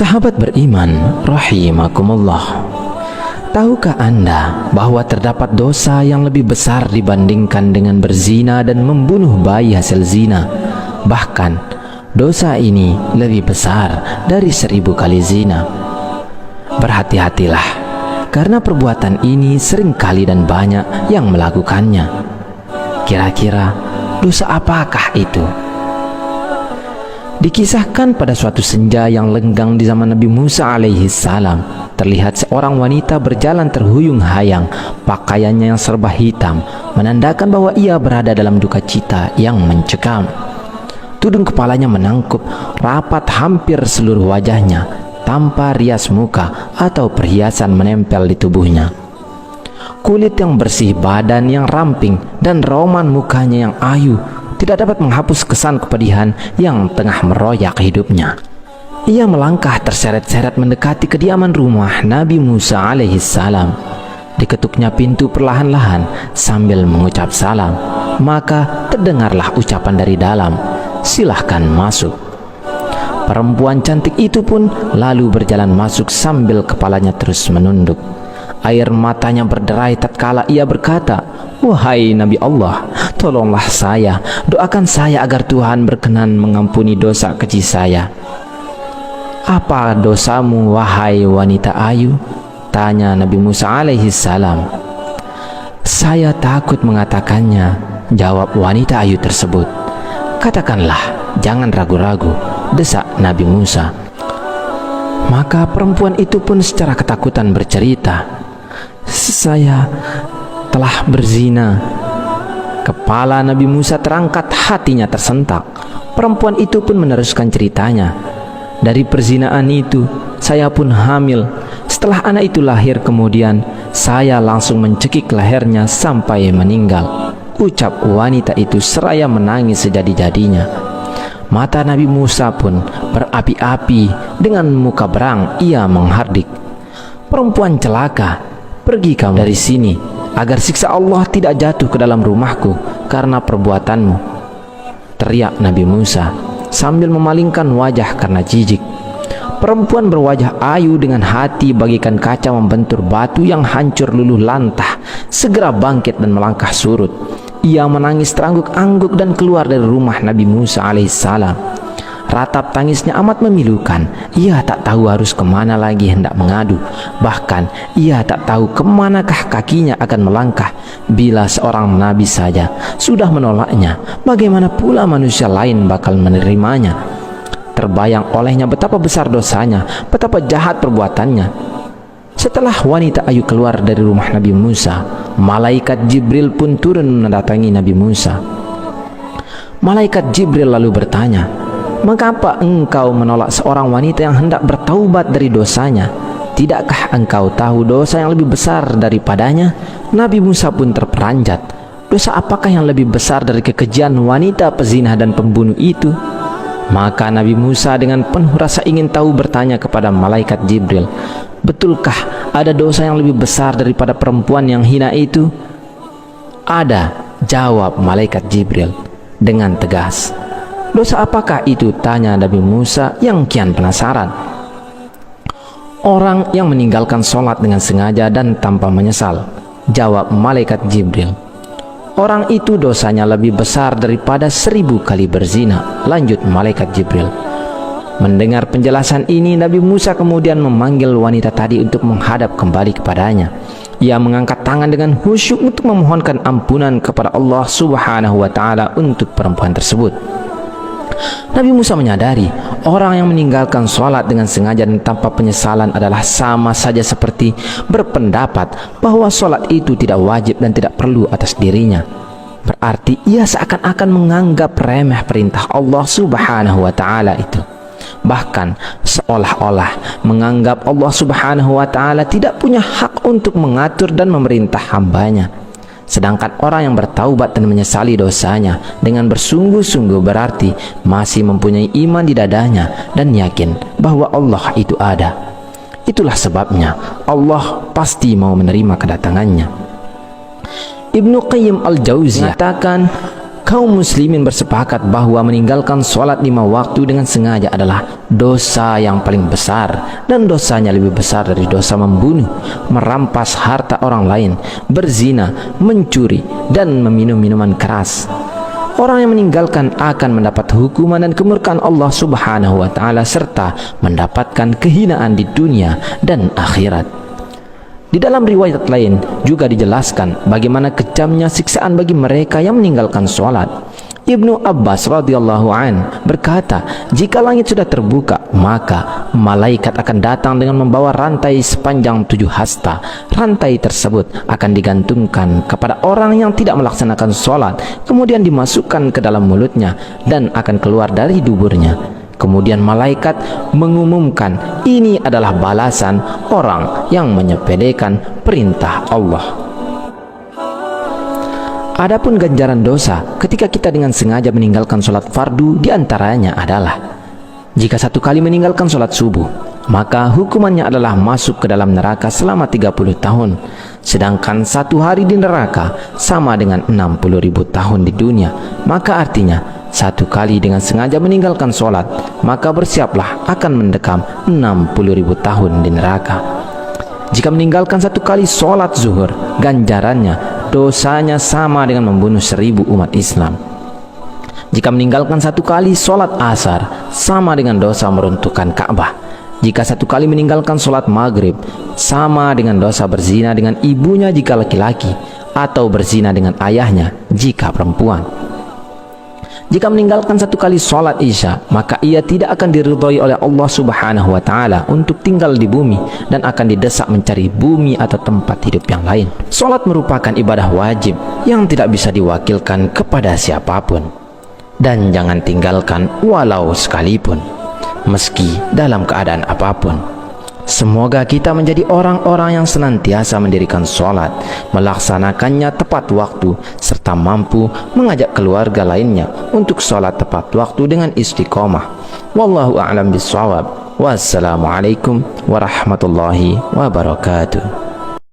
Sahabat beriman rahimakumullah, tahukah Anda bahwa terdapat dosa yang lebih besar dibandingkan dengan berzina dan membunuh bayi hasil zina? Bahkan dosa ini lebih besar dari 1000 kali zina. Berhati-hatilah, karena perbuatan ini seringkali dan banyak yang melakukannya. Kira-kira dosa apakah itu? Dikisahkan pada suatu senja yang lenggang di zaman Nabi Musa alaihi salam, terlihat seorang wanita berjalan terhuyung-hayang, pakaiannya yang serba hitam menandakan bahwa ia berada dalam duka cita yang mencekam. Tudung kepalanya menangkup rapat hampir seluruh wajahnya, tanpa rias muka atau perhiasan menempel di tubuhnya. Kulit yang bersih, badan yang ramping, dan rauman mukanya yang ayu tidak dapat menghapus kesan kepedihan yang tengah meroyak hidupnya. Ia melangkah terseret-seret mendekati kediaman rumah Nabi Musa alaihi salam. Diketuknya pintu perlahan-lahan sambil mengucap salam. Maka terdengarlah ucapan dari dalam, "Silahkan masuk." Perempuan cantik itu pun lalu berjalan masuk sambil kepalanya terus menunduk. Air matanya berderai tatkala ia berkata, "Wahai Nabi Allah, tolonglah saya, doakan saya agar Tuhan berkenan mengampuni dosa keji saya." "Apa dosamu, wahai wanita ayu?" tanya Nabi Musa alaihi salam. "Saya takut mengatakannya," jawab wanita ayu tersebut. "Katakanlah, jangan ragu-ragu," desak Nabi Musa. Maka perempuan itu pun secara ketakutan bercerita, "Saya telah berzina." Kepala Nabi Musa terangkat, hatinya tersentak. Perempuan itu pun meneruskan ceritanya, "Dari perzinaan itu saya pun hamil. Setelah anak itu lahir kemudian saya langsung mencekik lehernya sampai meninggal," ucap wanita itu seraya menangis sejadi-jadinya. Mata Nabi Musa pun berapi-api, dengan muka berang ia menghardik, "Perempuan celaka, pergi kamu dari sini, agar siksa Allah tidak jatuh ke dalam rumahku karena perbuatanmu," teriak Nabi Musa sambil memalingkan wajah karena jijik. Perempuan berwajah ayu dengan hati bagaikan kaca membentur batu yang hancur luluh lantah segera bangkit dan melangkah surut. Ia menangis terangguk-angguk dan keluar dari rumah Nabi Musa alaihissalam. Ratap tangisnya amat memilukan. Ia tak tahu harus kemana lagi hendak mengadu. Bahkan ia tak tahu kemanakah kakinya akan melangkah. Bila seorang nabi saja sudah menolaknya, bagaimana pula manusia lain bakal menerimanya? Terbayang olehnya betapa besar dosanya, betapa jahat perbuatannya. Setelah wanita ayu keluar dari rumah Nabi Musa, malaikat Jibril pun turun mendatangi Nabi Musa. Malaikat Jibril lalu bertanya, "Mengapa engkau menolak seorang wanita yang hendak bertaubat dari dosanya? Tidakkah engkau tahu dosa yang lebih besar daripadanya?" Nabi Musa pun terperanjat. Dosa apakah yang lebih besar dari kekejian wanita pezina dan pembunuh itu? Maka Nabi Musa dengan penuh rasa ingin tahu bertanya kepada malaikat Jibril, "Betulkah ada dosa yang lebih besar daripada perempuan yang hina itu?" "Ada," jawab malaikat Jibril dengan tegas. "Dosa apakah itu?" tanya Nabi Musa yang kian penasaran. "Orang yang meninggalkan sholat dengan sengaja dan tanpa menyesal," jawab malaikat Jibril. "Orang itu dosanya lebih besar daripada 1000 kali berzina," lanjut malaikat Jibril. Mendengar penjelasan ini, Nabi Musa kemudian memanggil wanita tadi untuk menghadap kembali kepadanya. Ia mengangkat tangan dengan khusyuk untuk memohonkan ampunan kepada Allah Subhanahu wa Ta'ala untuk perempuan tersebut. Nabi Musa menyadari orang yang meninggalkan sholat dengan sengaja dan tanpa penyesalan adalah sama saja seperti berpendapat bahwa sholat itu tidak wajib dan tidak perlu atas dirinya. Berarti ia seakan-akan menganggap remeh perintah Allah Subhanahu wa Ta'ala itu. Bahkan seolah-olah menganggap Allah Subhanahu wa Ta'ala tidak punya hak untuk mengatur dan memerintah hambanya. Sedangkan orang yang bertaubat dan menyesali dosanya dengan bersungguh-sungguh berarti masih mempunyai iman di dadanya dan yakin bahwa Allah itu ada. Itulah sebabnya Allah pasti mau menerima kedatangannya. Ibnu Qayyim al-Jauziyah mengatakan, Kaum muslimin bersepakat bahwa meninggalkan sholat 5 waktu dengan sengaja adalah dosa yang paling besar, dan dosanya lebih besar dari dosa membunuh, merampas harta orang lain, berzina, mencuri, dan meminum minuman keras. Orang yang meninggalkan akan mendapat hukuman dan kemurkaan Allah Subhanahu wa Ta'ala, serta mendapatkan kehinaan di dunia dan akhirat. Di dalam riwayat lain juga dijelaskan bagaimana kejamnya siksaan bagi mereka yang meninggalkan sholat. Ibnu Abbas radhiyallahu an berkata, jika langit sudah terbuka, maka malaikat akan datang dengan membawa rantai sepanjang 7 hasta. Rantai tersebut akan digantungkan kepada orang yang tidak melaksanakan sholat, kemudian dimasukkan ke dalam mulutnya dan akan keluar dari duburnya. Kemudian malaikat mengumumkan, ini adalah balasan orang yang menyepelekan perintah Allah. Adapun ganjaran dosa ketika kita dengan sengaja meninggalkan sholat fardu diantaranya adalah: jika 1 kali meninggalkan sholat subuh, maka hukumannya adalah masuk ke dalam neraka selama 30 tahun. Sedangkan 1 hari di neraka sama dengan 60.000 tahun di dunia. Maka artinya 1 kali dengan sengaja meninggalkan sholat, maka bersiaplah akan mendekam 60.000 tahun di neraka. Jika meninggalkan 1 kali sholat zuhur, ganjarannya, dosanya sama dengan membunuh 1000 umat Islam. Jika meninggalkan 1 kali sholat asar, sama dengan dosa meruntuhkan Ka'bah. Jika 1 kali meninggalkan sholat maghrib, sama dengan dosa berzina dengan ibunya jika laki-laki, atau berzina dengan ayahnya jika perempuan. Jika meninggalkan 1 kali sholat isya, maka ia tidak akan diridhai oleh Allah Subhanahu wa Ta'ala untuk tinggal di bumi, dan akan didesak mencari bumi atau tempat hidup yang lain. Sholat merupakan ibadah wajib yang tidak bisa diwakilkan kepada siapapun, dan jangan tinggalkan walau sekalipun, meski dalam keadaan apapun. Semoga kita menjadi orang-orang yang senantiasa mendirikan sholat, melaksanakannya tepat waktu, serta mampu mengajak keluarga lainnya untuk sholat tepat waktu dengan istiqomah. Wallahu a'lam bishawab. Wassalamualaikum warahmatullahi wabarakatuh.